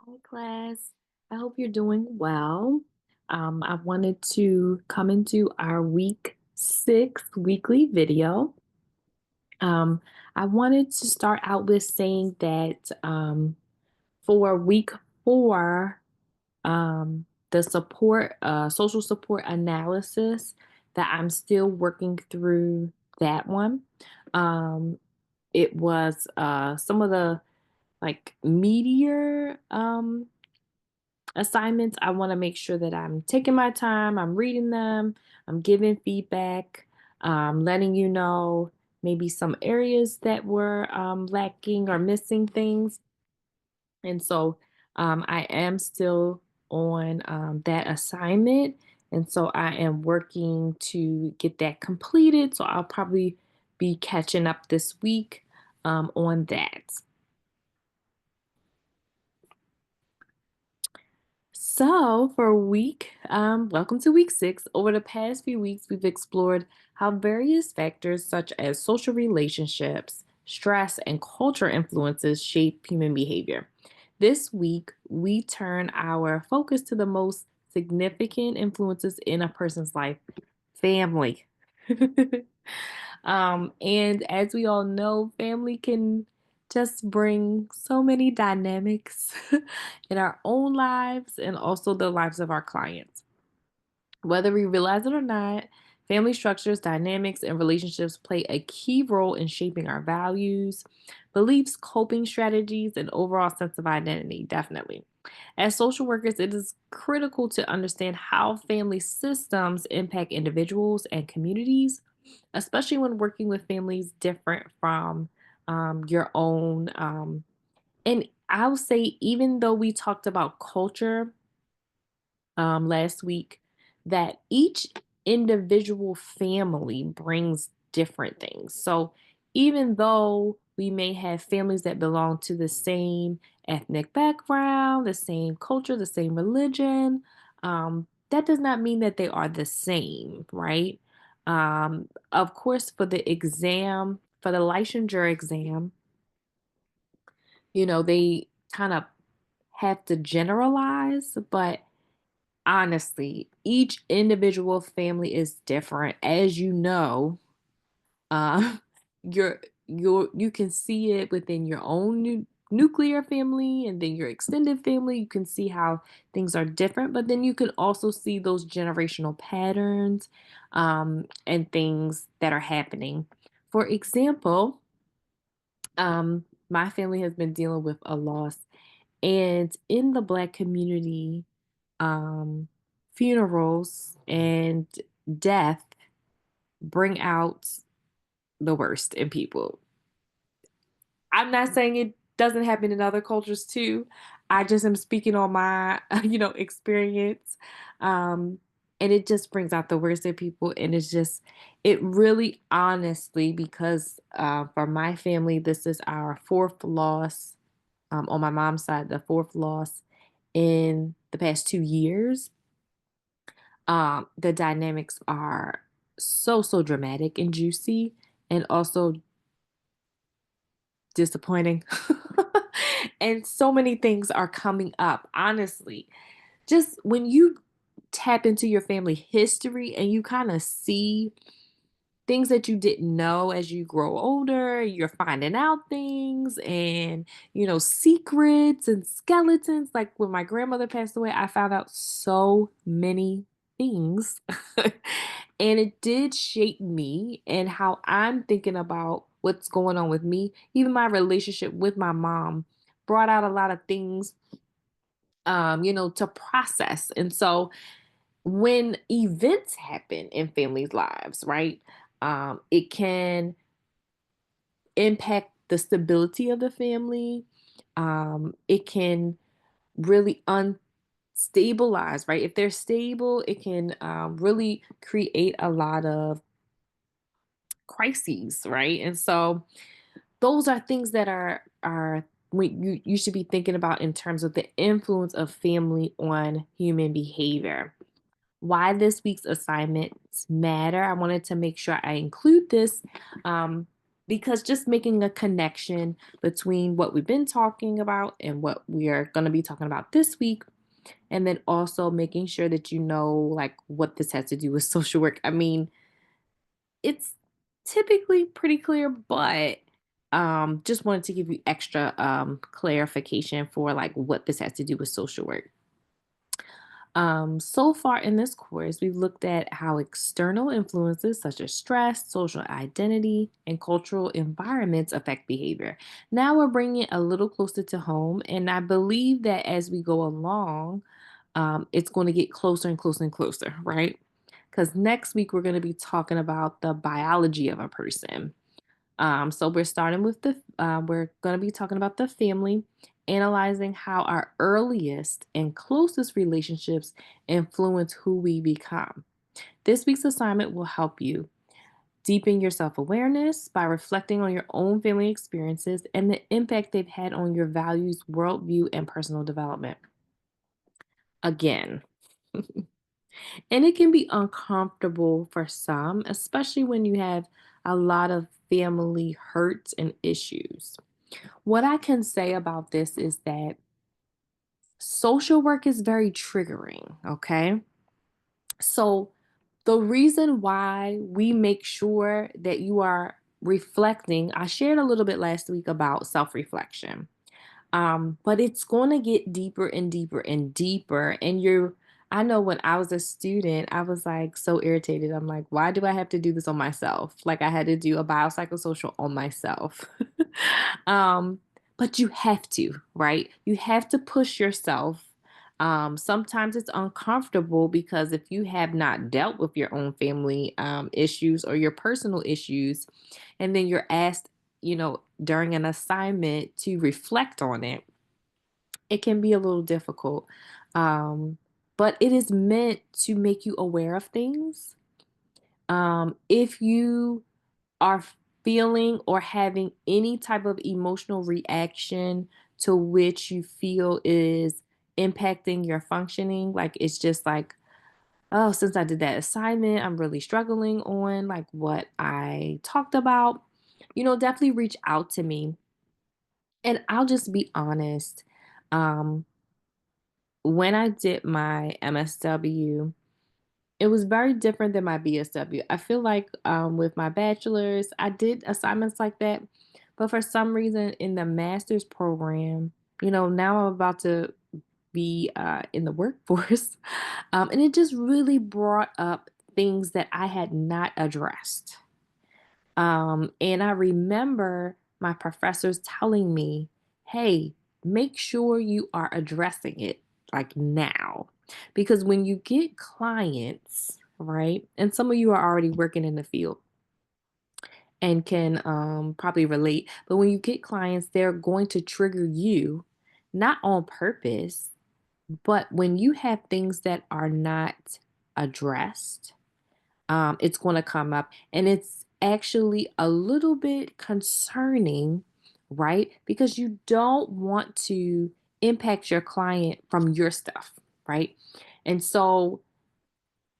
Hi, class. I hope you're doing well. I wanted to come into our week 6 weekly video. Um, I wanted to start out with saying that for week 4, the social support analysis, that I'm still working through that one. Um, it was some of the like meteor assignments. I want to make sure that I'm taking my time, I'm reading them, I'm giving feedback, letting you know maybe some areas that were lacking or missing things. And so I am still on that assignment. And so I am working to get that completed. So I'll probably be catching up this week on that. So, welcome to week 6. Over the past few weeks, we've explored how various factors such as social relationships, stress, and culture influences shape human behavior. This week, we turn our focus to the most significant influences in a person's life: family. And as we all know, family can just bring so many dynamics in our own lives and also the lives of our clients. Whether we realize it or not, family structures, dynamics, and relationships play a key role in shaping our values, beliefs, coping strategies, and overall sense of identity, definitely. As social workers, it is critical to understand how family systems impact individuals and communities, especially when working with families different from your own. And I'll say, even though we talked about culture last week, that each individual family brings different things. So even though we may have families that belong to the same ethnic background, the same culture, the same religion, that does not mean that they are the same, right? Of course, for the licensure exam, they kind of have to generalize, but honestly, each individual family is different. As you know, uh, you can see it within your own nuclear family and then your extended family. You can see how things are different, but then you can also see those generational patterns and things that are happening. For example, my family has been dealing with a loss, and in the Black community, um, funerals and death bring out the worst in people. I'm not saying it doesn't happen in other cultures too. I just am speaking on my, experience. Um, and it just brings out the worst in people. And it really honestly, because for my family, this is our fourth loss on my mom's side, the fourth loss in the past 2 years. The dynamics are so dramatic and juicy and also disappointing. And so many things are coming up, honestly. Just when you tap into your family history and you kind of see things that you didn't know as you grow older, you're finding out things and, secrets and skeletons. Like when my grandmother passed away, I found out so many things. And it did shape me and how I'm thinking about what's going on with me. Even my relationship with my mom brought out a lot of things, to process. And so when events happen in families' lives, right? It can impact the stability of the family. It can really unstabilize, right? If they're stable, it can really create a lot of crises, right? And so those are things that are when you should be thinking about in terms of the influence of family on human behavior. Why this week's assignments matter. I wanted to make sure I include this, um, because just making a connection between what we've been talking about and what we are going to be talking about this week, and then also making sure that you know like what this has to do with social work. I mean, it's typically pretty clear, but just wanted to give you extra clarification for like what this has to do with social work. So far in this course, we've looked at how external influences such as stress, social identity, and cultural environments affect behavior. Now we're bringing it a little closer to home, and I believe that as we go along, it's going to get closer and closer and closer, right? Because next week we're going to be talking about the biology of a person. So we're starting with we're going to be talking about the family, analyzing how our earliest and closest relationships influence who we become. This week's assignment will help you deepen your self awareness by reflecting on your own family experiences and the impact they've had on your values, worldview, and personal development. Again, and it can be uncomfortable for some, especially when you have a lot of family hurts and issues. What I can say about this is that social work is very triggering, okay? So, the reason why we make sure that you are reflecting, I shared a little bit last week about self reflection. But it's going to get deeper and deeper and deeper. And I know when I was a student, I was like so irritated. I'm like, why do I have to do this on myself? Like I had to do a biopsychosocial on myself. um, but you have to, right? You have to push yourself. Sometimes it's uncomfortable because if you have not dealt with your own family issues or your personal issues, and then you're asked, during an assignment to reflect on it, it can be a little difficult. Um, but it is meant to make you aware of things. If you are feeling or having any type of emotional reaction to which you feel is impacting your functioning, like it's just like, oh, since I did that assignment, I'm really struggling on like what I talked about, definitely reach out to me. And I'll just be honest. Um, when I did my MSW, it was very different than my BSW. I feel like with my bachelor's, I did assignments like that. But for some reason in the master's program, now I'm about to be in the workforce. And it just really brought up things that I had not addressed. And I remember my professors telling me, hey, make sure you are addressing it like now. Because when you get clients, right, and some of you are already working in the field and can probably relate, but when you get clients, they're going to trigger you, not on purpose, but when you have things that are not addressed, it's going to come up. And it's actually a little bit concerning, right? Because you don't want to impact your client from your stuff, right? And so,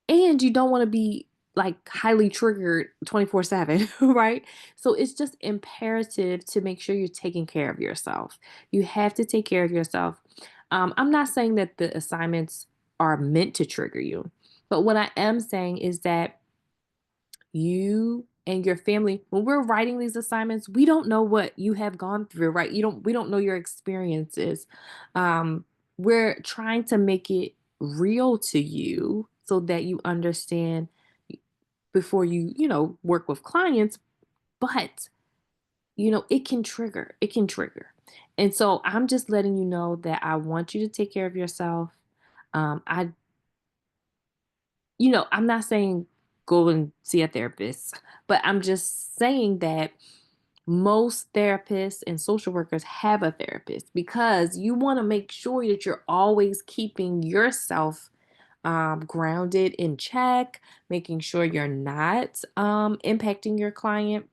and you don't want to be like highly triggered 24/7, right? So it's just imperative to make sure you're taking care of yourself. You have to take care of yourself. I'm not saying that the assignments are meant to trigger you, but what I am saying is that you and your family, when we're writing these assignments, we don't know what you have gone through, right? We don't know your experiences. We're trying to make it real to you so that you understand before you work with clients. But it can trigger. And so I'm just letting you know that I want you to take care of yourself. I I'm not saying go and see a therapist, but I'm just saying that most therapists and social workers have a therapist because you want to make sure that you're always keeping yourself grounded in check, making sure you're not impacting your client,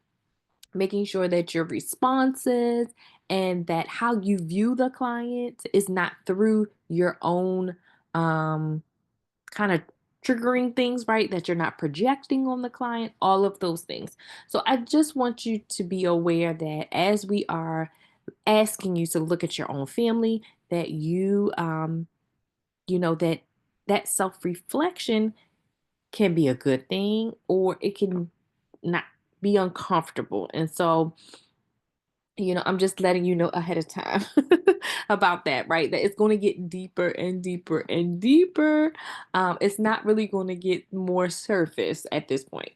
making sure that your responses and that how you view the client is not through your own kind of triggering things, right? That you're not projecting on the client, all of those things. So I just want you to be aware that as we are asking you to look at your own family, that that self-reflection can be a good thing or it can not be uncomfortable. And so I'm just letting you know ahead of time about that, right? That it's going to get deeper and deeper and deeper. It's not really going to get more surface at this point.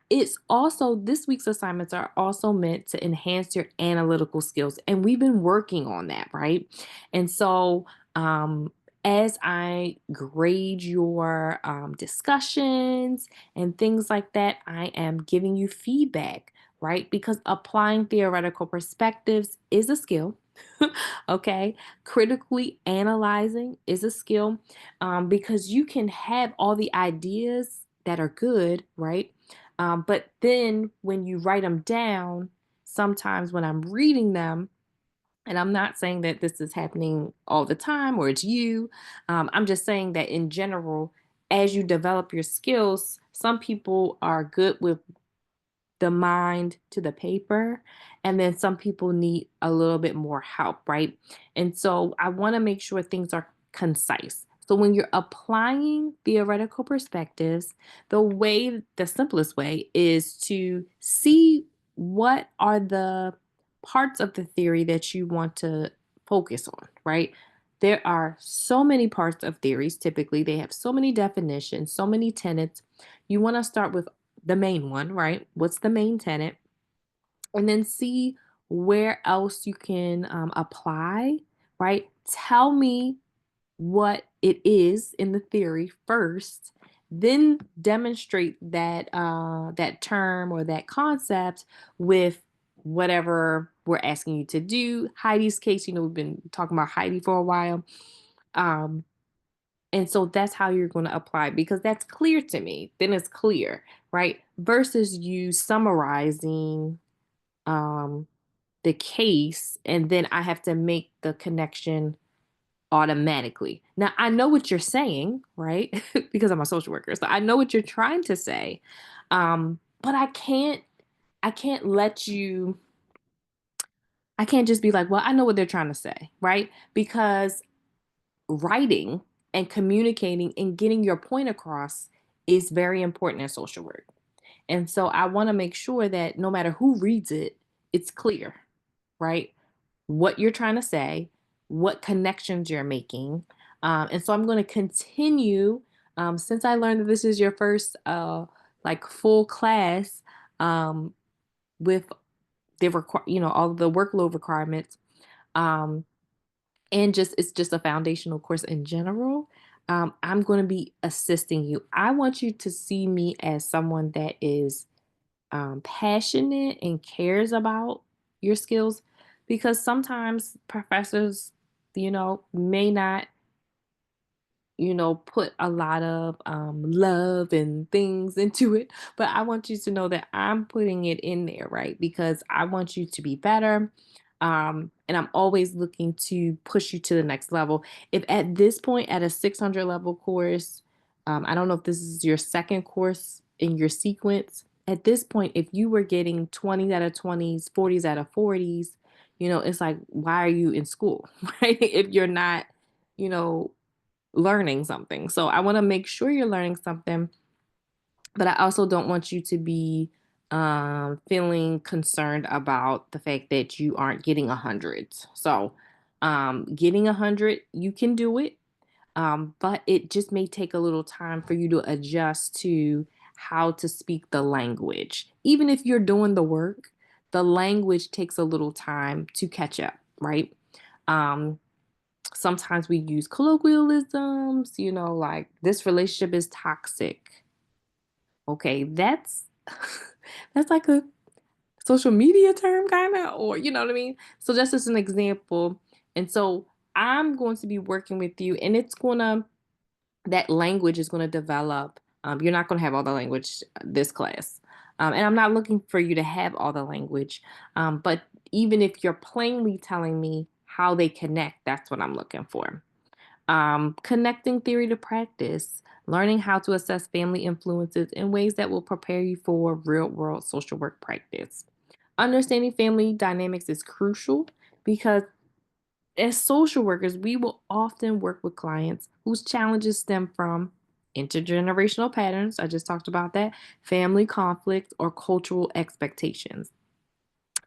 It's also This week's assignments are also meant to enhance your analytical skills, and we've been working on that, right? And so, um, as I grade your discussions and things like that, I am giving you feedback, right? Because applying theoretical perspectives is a skill. Okay. Critically analyzing is a skill, because you can have all the ideas that are good, right? But then when you write them down, sometimes when I'm reading them, and I'm not saying that this is happening all the time or it's you, I'm just saying that in general, as you develop your skills, some people are good with the mind to the paper. And then some people need a little bit more help, right? And so I want to make sure things are concise. So when you're applying theoretical perspectives, the simplest way is to see what are the parts of the theory that you want to focus on, right? There are so many parts of theories. Typically, they have so many definitions, so many tenets. You want to start with the main one, right? What's the main tenet? And then see where else you can apply, right? Tell me what it is in the theory first, then demonstrate that term or that concept with whatever we're asking you to do. Heidi's case, we've been talking about Heidi for a while. Um, and so that's how you're going to apply because that's clear to me. Then it's clear, right? Versus you summarizing um, the case and then I have to make the connection automatically. Now, I know what you're saying, right? Because I'm a social worker. So I know what you're trying to say. But I can't let you I can't just be like, "Well, I know what they're trying to say," right? Because writing and communicating and getting your point across is very important in social work. And so I want to make sure that no matter who reads it, it's clear, right? What you're trying to say, what connections you're making. And so I'm going to continue, since I learned that this is your first like full class um, with all the workload requirements. Um, and just it's just a foundational course in general. I'm going to be assisting you. I want you to see me as someone that is passionate and cares about your skills, because sometimes professors may not put a lot of love and things into it. But I want you to know that I'm putting it in there, right? Because I want you to be better. And I'm always looking to push you to the next level. If at this point, at a 600 level course, I don't know if this is your second course in your sequence. At this point, if you were getting 20s out of 20s, 40s out of 40s, it's like, why are you in school, right? If you're not, you know, learning something. So I want to make sure you're learning something, but I also don't want you to be feeling concerned about the fact that you aren't getting a hundred. So getting a hundred, you can do it, but it just may take a little time for you to adjust to how to speak the language. Even if you're doing the work, the language takes a little time to catch up, right? Um, Sometimes we use colloquialisms, like this relationship is toxic. Okay, that's that's like a social media term kind of, or you know what I mean? So that's just an example. And so I'm going to be working with you and that language is going to develop. You're not going to have all the language this class. And I'm not looking for you to have all the language. But even if you're plainly telling me how they connect, that's what I'm looking for. Connecting theory to practice, learning how to assess family influences in ways that will prepare you for real world social work practice. Understanding family dynamics is crucial because as social workers, we will often work with clients whose challenges stem from intergenerational patterns. I just talked about that, family conflict, or cultural expectations.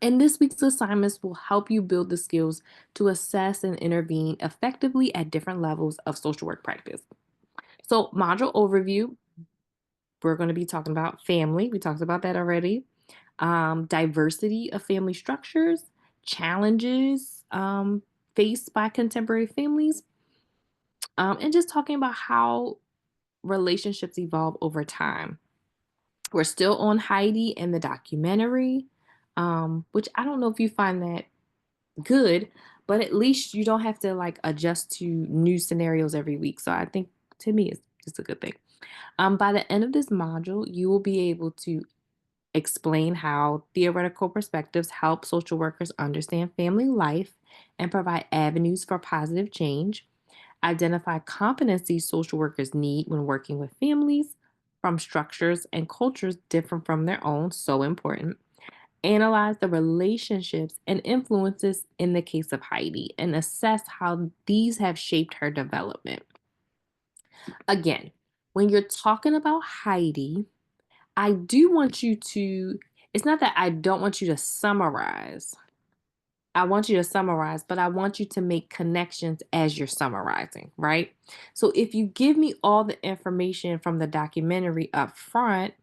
And this week's assignments will help you build the skills to assess and intervene effectively at different levels of social work practice. So, module overview, we're going to be talking about family. We talked about that already. Diversity of family structures, challenges faced by contemporary families, and just talking about how relationships evolve over time. We're still on Heidi and the documentary, which I don't know if you find that good, but at least you don't have to like adjust to new scenarios every week. So I think to me it's just a good thing. By the end of this module, you will be able to explain how theoretical perspectives help social workers understand family life and provide avenues for positive change, identify competencies social workers need when working with families from structures and cultures different from their own, so important. Analyze the relationships and influences in the case of Heidi and assess how these have shaped her development. Again, when you're talking about Heidi, I do want you to, it's not that I don't want you to summarize. I want you to summarize, but I want you to make connections as you're summarizing, right? So if you give me all the information from the documentary up front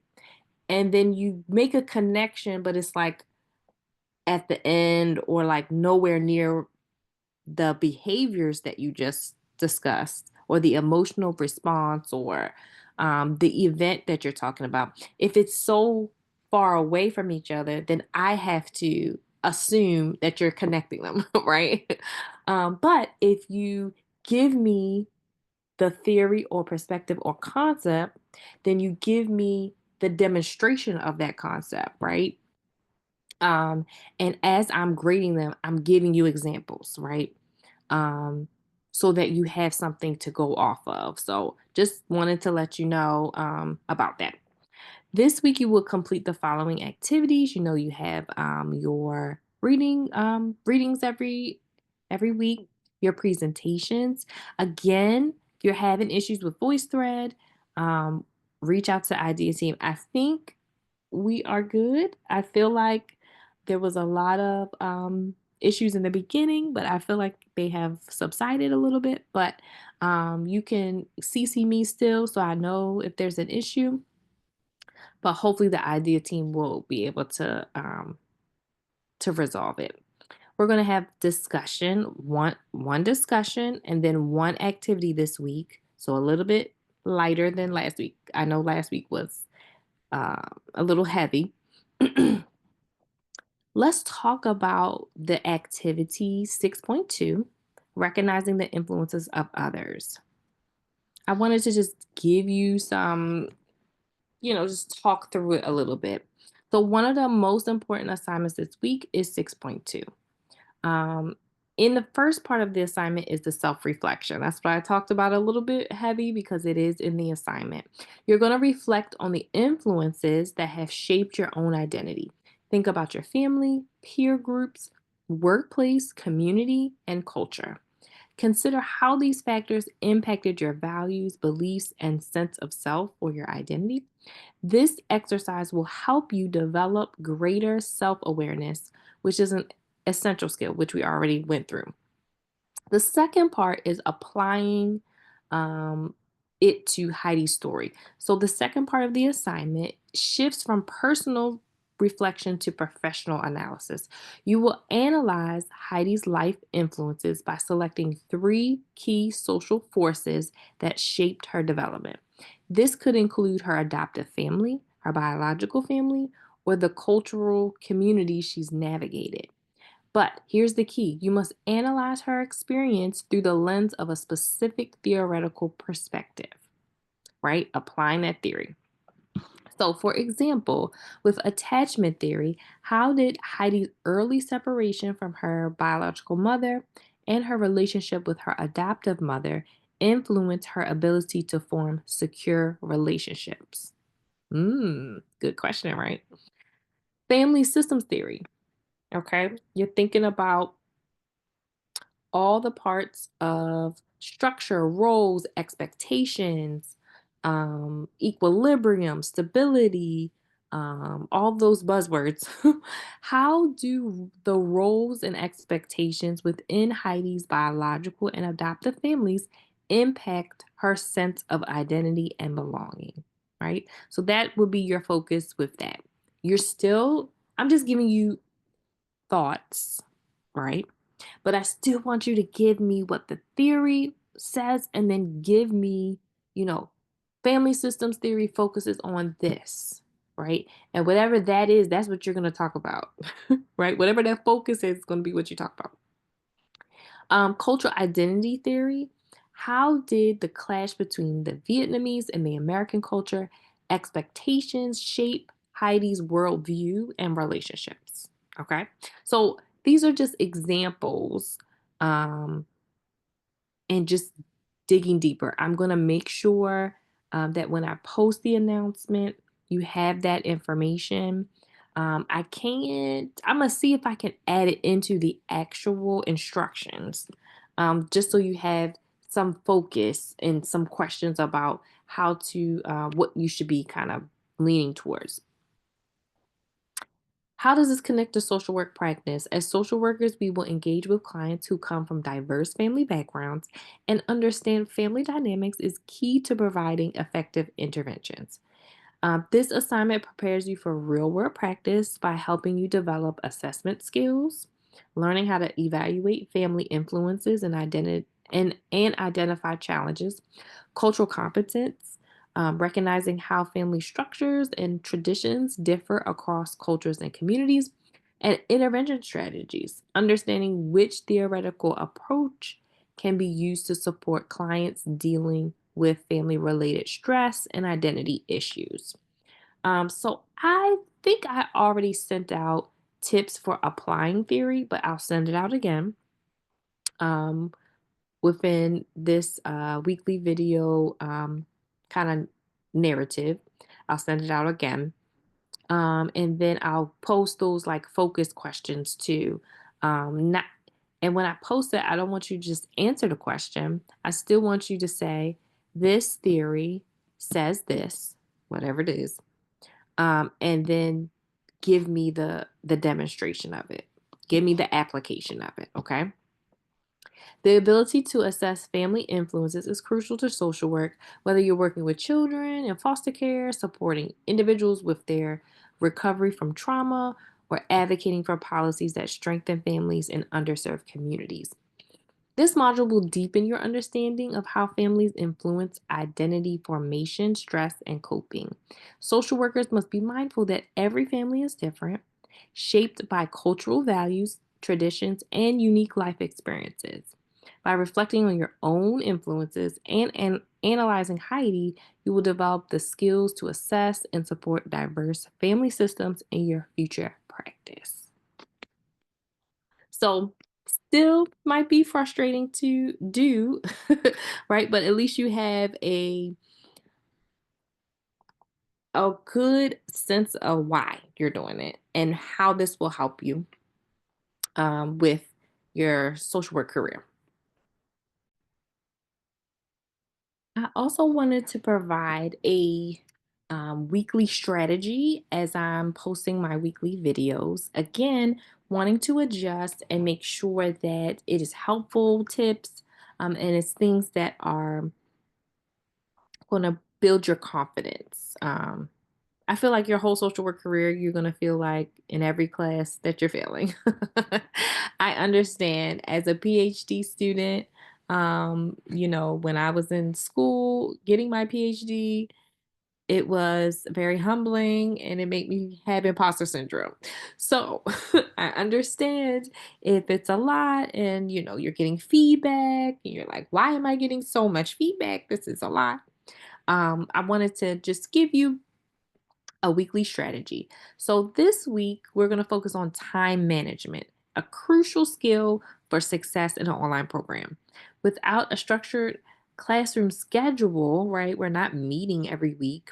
and then you make a connection, but it's like at the end or like nowhere near the behaviors that you just discussed or the emotional response or the event that you're talking about, if it's so far away from each other, then I have to assume that you're connecting them, right? But if you give me the theory or perspective or concept, then you give me the demonstration of that concept, right? Um, and as I'm grading them, I'm giving you examples, right? um, so that you have something to go off of. So just wanted to let you know about that. This week, you will complete the following activities. You know, you have your readings every week, your presentations. Again, if you're having issues with VoiceThread, um, reach out to Idea Team. I think we are good. I feel like there was a lot of issues in the beginning, but I feel like they have subsided a little bit. But you can CC me still, so I know if there's an issue. But hopefully, the idea team will be able to resolve it. We're going to have discussion, one discussion, and then one activity this week. So a little bit lighter than last week. I know last week was a little heavy. Let's talk about the activity 6.2, recognizing the influences of others. I wanted to just give you some, just talk through it a little bit. So, one of the most important assignments this week is 6.2. Um, in the first part of the assignment is the self reflection. That's what I talked about a little bit heavy because it is in the assignment. You're going to reflect on the influences that have shaped your own identity. Think about your family, peer groups, workplace, community, and culture. Consider how these factors impacted your values, beliefs, and sense of self or your identity. This exercise will help you develop greater self awareness, which is an essential skill, which we already went through. The second part is applying um, it to Heidi's story. So the second part of the assignment shifts from personal reflection to professional analysis. You will analyze Heidi's life influences by selecting three key social forces that shaped her development. This could include her adoptive family, her biological family, or the cultural community she's navigated. But here's the key: you must analyze her experience through the lens of a specific theoretical perspective, right? Applying that theory. So, for example, with attachment theory, how did Heidi's early separation from her biological mother and her relationship with her adoptive mother influence her ability to form secure relationships? Good question, right? Family systems theory. Okay. You're thinking about all the parts of structure, roles, expectations, equilibrium, stability, all those buzzwords. How do the roles and expectations within Heidi's biological and adoptive families impact her sense of identity and belonging? Right? So that would be your focus with that. You're still, I'm just giving you thoughts, right? But I still want you to give me what the theory says and then give me, you know, family systems theory focuses on this, right? And whatever that is, that's what you're going to talk about, right? Whatever that focus is going to be what you talk about. Cultural identity theory. How did the clash between the Vietnamese and the American culture expectations shape Heidi's worldview and relationships? Okay. So these are just examples, um, and just digging deeper. I'm going to make sure that when I post the announcement, you have that information. I'm going to see if I can add it into the actual instructions, just so you have some focus and some questions about how to, what you should be kind of leaning towards. How does this connect to social work practice? As social workers, we will engage with clients who come from diverse family backgrounds and understand family dynamics is key to providing effective interventions. This assignment prepares you for real world practice by helping you develop assessment skills, learning how to evaluate family influences and identify challenges, cultural competence, recognizing how family structures and traditions differ across cultures and communities, and intervention strategies, understanding which theoretical approach can be used to support clients dealing with family related stress and identity issues. So I think I already sent out tips for applying theory, but I'll send it out again. Um, Within this weekly video kind of narrative. I'll send it out again. And then I'll post those like focus questions too. Not, and when I post it, I don't want you to just answer the question. I still want you to say, this theory says this, whatever it is, and then give me the demonstration of it. Give me the application of it, okay? The ability to assess family influences is crucial to social work, whether you're working with children in foster care, supporting individuals with their recovery from trauma, or advocating for policies that strengthen families in underserved communities. This module will deepen your understanding of how families influence identity formation, stress, and coping. Social workers must be mindful that every family is different, shaped by cultural values, traditions, and unique life experiences. By reflecting on your own influences and analyzing Heidi, you will develop the skills to assess and support diverse family systems in your future practice. So, still might be frustrating to do, right? But at least you have a good sense of why you're doing it and how this will help you with your social work career. I also wanted to provide a weekly strategy as I'm posting my weekly videos. Again, wanting to adjust and make sure that it is helpful tips, and it's things that are going to build your confidence. I feel like your whole social work career, you're going to feel like in every class that you're failing. I understand as a PhD student, when I was in school getting my PhD, it was very humbling and it made me have imposter syndrome. So I understand if it's a lot and you're getting feedback and you're like, why am I getting so much feedback? This is a lot. I wanted to just give you a weekly strategy. So this week, we're going to focus on time management, a crucial skill for success in an online program. Without a structured classroom schedule, right? We're not meeting every week.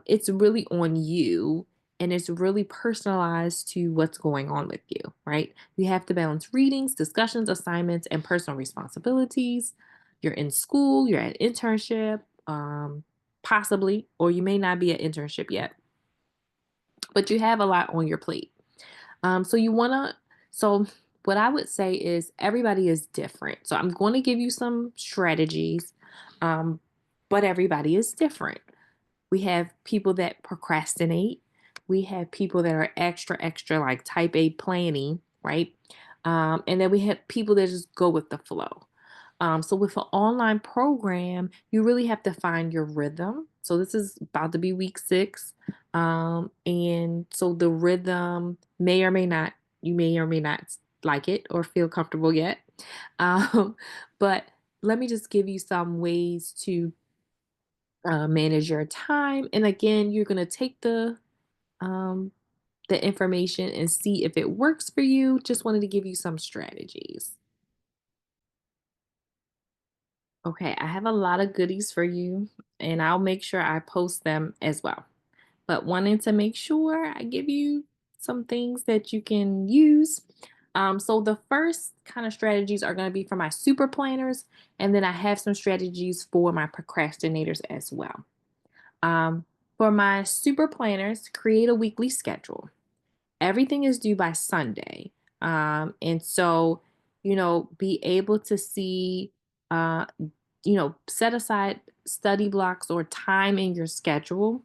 It's really on you and it's really personalized to what's going on with you, right? You have to balance readings, discussions, assignments, and personal responsibilities. You're in school, you're at internship, possibly, or you may not be at internship yet, but you have a lot on your plate. So you want to, so what I would say is everybody is different. So I'm going to give you some strategies, um, but everybody is different. We have people that procrastinate. We have people that are extra, extra like type A planning, right? And then we have people that just go with the flow. So with an online program, you really have to find your rhythm. So this is about to be week 6. And so the rhythm may or may not, you may or may not like it or feel comfortable yet. Um, but let me just give you some ways to manage your time. And again, you're going to take um, the information and see if it works for you. Just wanted to give you some strategies. Okay, I have a lot of goodies for you, and I'll make sure I post them as well. But wanting to make sure I give you some things that you can use. So the first kind of strategies are going to be for my super planners, and then I have some strategies for my procrastinators as well. Um, for my super planners, create a weekly schedule. Everything is due by Sunday. And so, be able to see, uh, set aside study blocks or time in your schedule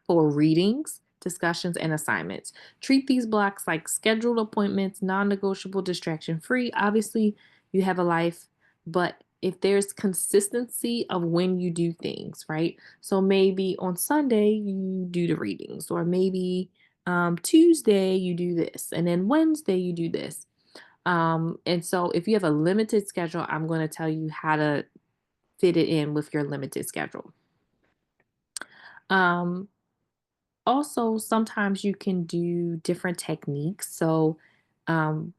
for readings, discussions, and assignments. Treat these blocks like scheduled appointments, non negotiable, distraction free. Obviously, you have a life, but if there's consistency of when you do things, right? So maybe on Sunday, you do the readings, or maybe Tuesday, you do this, and then Wednesday, you do this. And so if you have a limited schedule, I'm going to tell you how to fit it in with your limited schedule. Um, Also, sometimes you can do different techniques. So, um,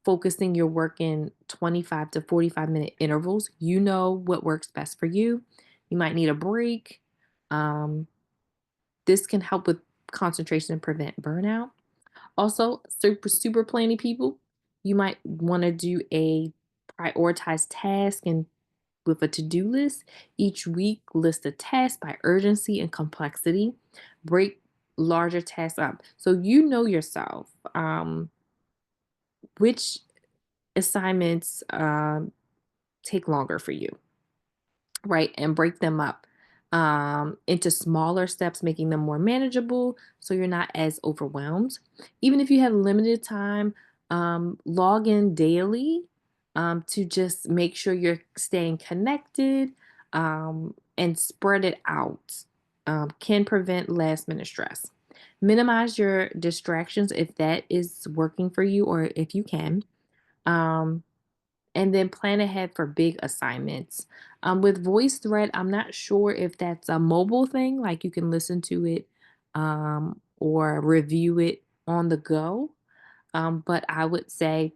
focusing your work in 25 to 45-minute intervals, you know what works best for you. You might need a break. Um, this can help with concentration and prevent burnout. Also, super planning people, you might want to do a prioritized task and with a to-do list. Each week, list a task by urgency and complexity. Break larger tasks up. So you know yourself, which assignments take longer for you, right? And break them up into smaller steps, making them more manageable so you're not as overwhelmed. Even if you have limited time, log in daily to just make sure you're staying connected and spread it out. Can prevent last minute stress. Minimize your distractions if that is working for you or if you can. Um, and then plan ahead for big assignments. With VoiceThread, I'm not sure if that's a mobile thing, like you can listen to it or review it on the go. But I would say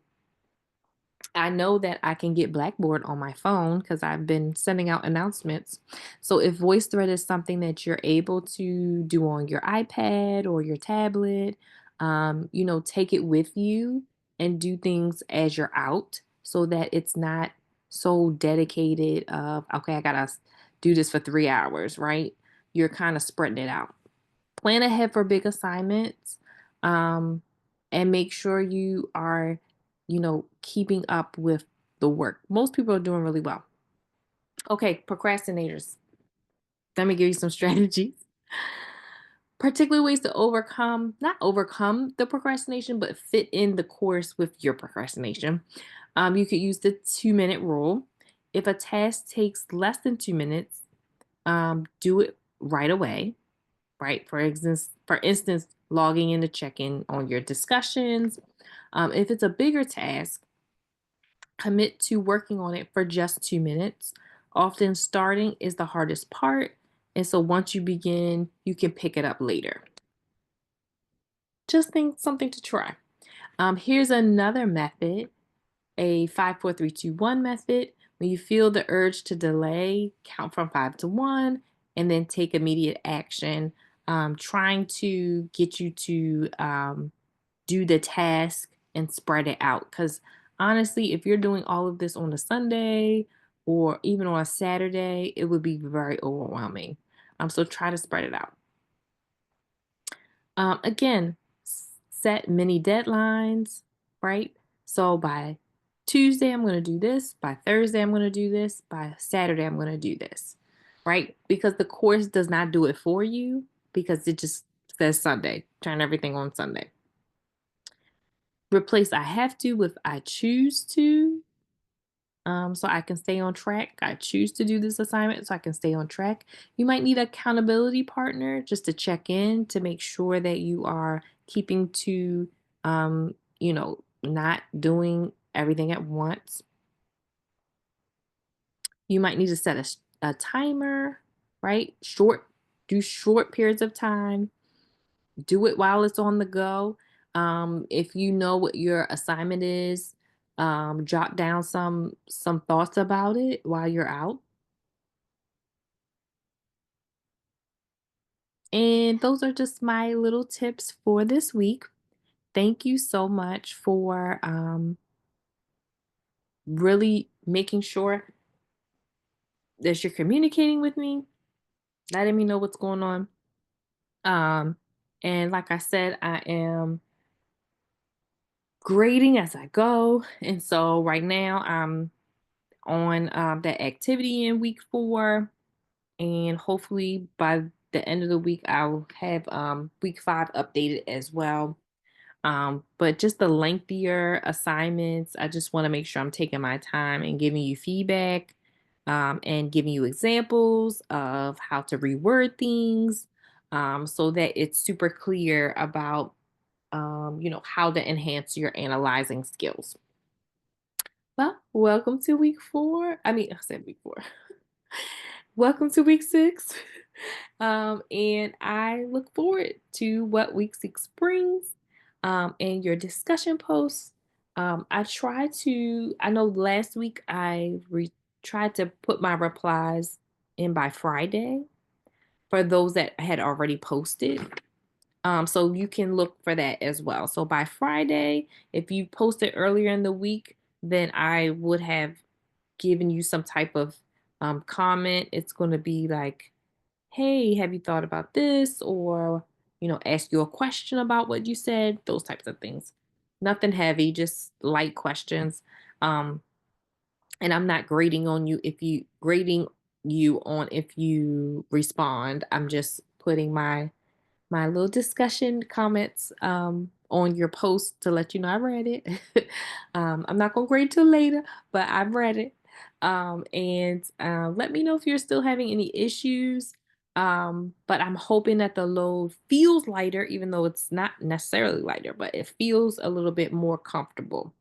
I know that I can get Blackboard on my phone because I've been sending out announcements. So if VoiceThread is something that you're able to do on your iPad or your tablet, take it with you and do things as you're out so that it's not so dedicated of, okay, I gotta do this for 3 hours, right? You're kind of spreading it out. Plan ahead for big assignments, um, and make sure you are, keeping up with the work. Most people are doing really well. Okay, procrastinators. Let me give you some strategies. Particular ways to not overcome the procrastination, but fit in the course with your procrastination. You could use the 2-minute rule. If a task takes less than 2 minutes, do it right away, right? For instance, logging in to check in on your discussions. If it's a bigger task, commit to working on it for just 2 minutes. Often starting is the hardest part. And so once you begin, you can pick it up later. Just think something to try. Here's another method, a 5 4 3 2 1 method, When you feel the urge to delay, count from 5 to 1 and then take immediate action, trying to get you to do the task and spread it out. Because honestly, if you're doing all of this on a Sunday or even on a Saturday, it would be very overwhelming. So try to spread it out. Again, set many deadlines, right? So by Tuesday, I'm going to do this. By Thursday, I'm going to do this. By Saturday, I'm going to do this, right? Because the course does not do it for you because it just says Sunday. Turn everything on Sunday. Replace I have to with I choose to, so I can stay on track. I choose to do this assignment so I can stay on track. You might need an accountability partner just to check in to make sure that you are keeping to, not doing everything at once. You might need to set a timer, right? Do short periods of time. Do it while it's on the go. If you know what your assignment is, jot down some thoughts about it while you're out. And those are just my little tips for this week. Thank you so much for really making sure that you're communicating with me, letting me know what's going on. Um, and like I said, I am grading as I go. And so right now I'm on that activity in week 4. And hopefully by the end of the week, I'll have week 5 updated as well. But just the lengthier assignments, I just want to make sure I'm taking my time and giving you feedback, and giving you examples of how to reword things, so that it's super clear about, how to enhance your analyzing skills. Well, welcome to week 4. I mean, I said week 4. Welcome to week 6. And I look forward to what week 6 brings, and your discussion posts. I know last week tried to put my replies in by Friday for those that had already posted. So you can look for that as well. So by Friday, if you posted earlier in the week, then I would have given you some type of comment. It's going to be like, hey, have you thought about this? Or, ask you a question about what you said, those types of things. Nothing heavy, just light questions. Um, and I'm not grading you on if you respond. I'm just putting my little discussion comments on your post to let you know I read it. I'm not gonna grade till later, but I've read it. And let me know if you're still having any issues. But I'm hoping that the load feels lighter, even though it's not necessarily lighter, but it feels a little bit more comfortable.